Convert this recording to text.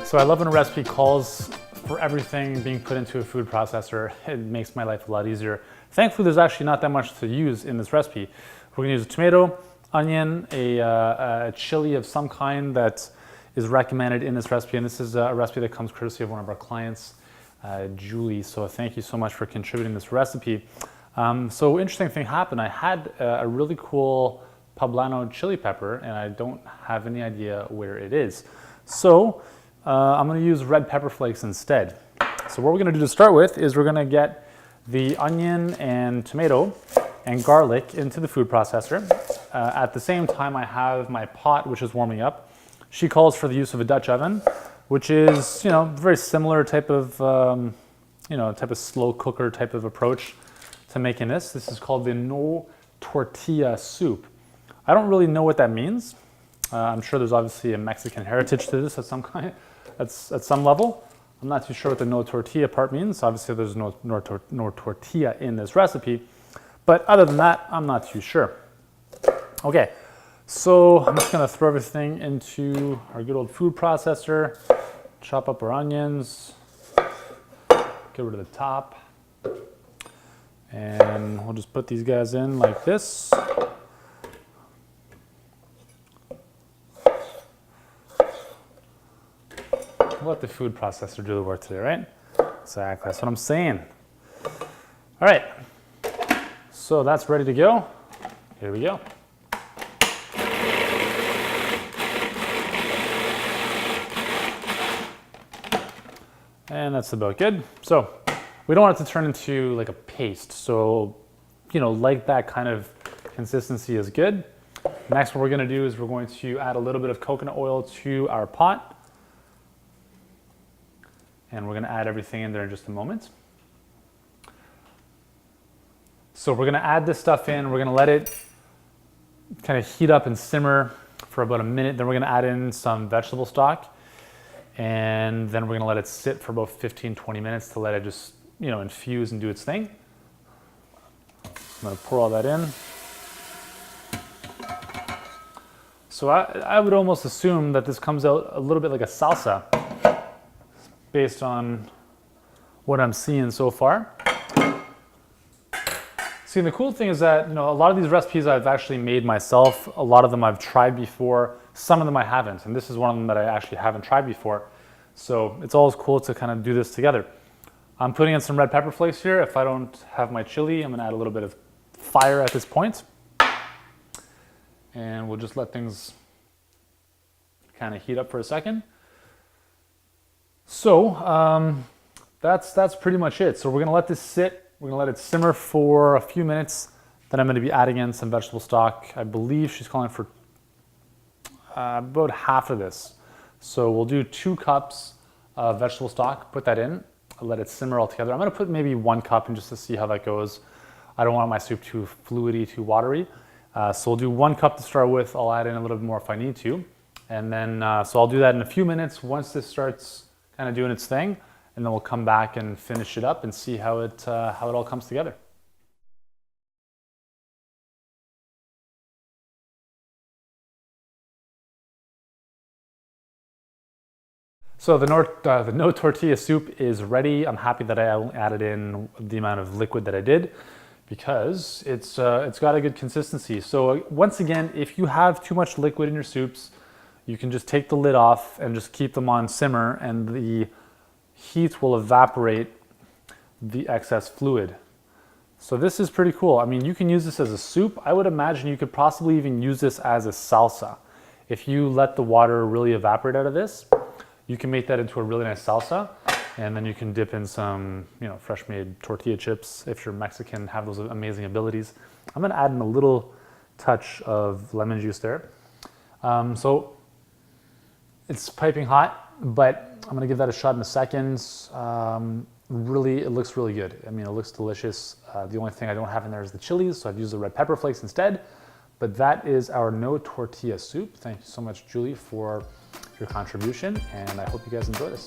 So I love when a recipe calls for everything being put into a food processor. It makes my life a lot easier. Thankfully, there's actually not that much to use in this recipe. We're gonna use a tomato, onion, a chili of some kind that is recommended in this recipe. And this is a recipe that comes courtesy of one of our clients, Julie. So thank you so much for contributing this recipe. So interesting thing happened. I had a really cool poblano chili pepper and I don't have any idea where it is. So I'm going to use red pepper flakes instead. So what we're going to do to start with is we're going to get the onion and tomato and garlic into the food processor. At the same time, I have my pot, which is warming up. She calls for the use of a Dutch oven, which is, very similar type of, type of slow cooker type of approach to making this. This is called the no tortilla soup. I don't really know what that means. I'm sure there's obviously a Mexican heritage to this at some kind. At some level. I'm not too sure what the no tortilla part means. Obviously there's no tortilla in this recipe, but other than that, I'm not too sure. Okay, so I'm just gonna throw everything into our good old food processor, chop up our onions, get rid of the top, and we'll just put these guys in like this. Let the food processor do the work today, right? Exactly, that's what I'm saying. All right, so that's ready to go. Here we go. And that's about good. So we don't want it to turn into like a paste. So, like that kind of consistency is good. Next, what we're gonna do is we're going to add a little bit of coconut oil to our pot. And we're gonna add everything in there in just a moment. So we're gonna add this stuff in, we're gonna let it kind of heat up and simmer for about a minute. Then we're gonna add in some vegetable stock. And then we're gonna let it sit for about 15-20 minutes to let it just, infuse and do its thing. I'm gonna pour all that in. So I would almost assume that this comes out a little bit like a salsa, based on what I'm seeing so far. See, the cool thing is that, a lot of these recipes I've actually made myself. A lot of them I've tried before. Some of them I haven't. And this is one of them that I actually haven't tried before. So it's always cool to kind of do this together. I'm putting in some red pepper flakes here. If I don't have my chili, I'm gonna add a little bit of fire at this point. And we'll just let things kind of heat up for a second. So that's pretty much it. So we're gonna let this sit. We're gonna let it simmer for a few minutes. Then I'm gonna be adding in some vegetable stock. I believe she's calling for about half of this. So we'll do 2 cups of vegetable stock, put that in, let it simmer all together. I'm gonna put maybe 1 cup in just to see how that goes. I don't want my soup too fluidy, too watery. So we'll do 1 cup to start with. I'll add in a little bit more if I need to. And then, so I'll do that in a few minutes once this starts kind of doing its thing, and then we'll come back and finish it up and see how it all comes together. So the no tortilla soup is ready. I'm happy that I only added in the amount of liquid that I did because it's got a good consistency. So once again, if you have too much liquid in your soups, you can just take the lid off and just keep them on simmer and the heat will evaporate the excess fluid. So this is pretty cool. I mean, you can use this as a soup. I would imagine you could possibly even use this as a salsa. If you let the water really evaporate out of this, you can make that into a really nice salsa. And then you can dip in some, fresh made tortilla chips. If you're Mexican, have those amazing abilities. I'm gonna add in a little touch of lemon juice there. So it's piping hot, but I'm gonna give that a shot in a second. Really, it looks really good. I mean, it looks delicious. The only thing I don't have in there is the chilies, so I've used the red pepper flakes instead. But that is our no tortilla soup. Thank you so much, Julie, for your contribution, and I hope you guys enjoy this.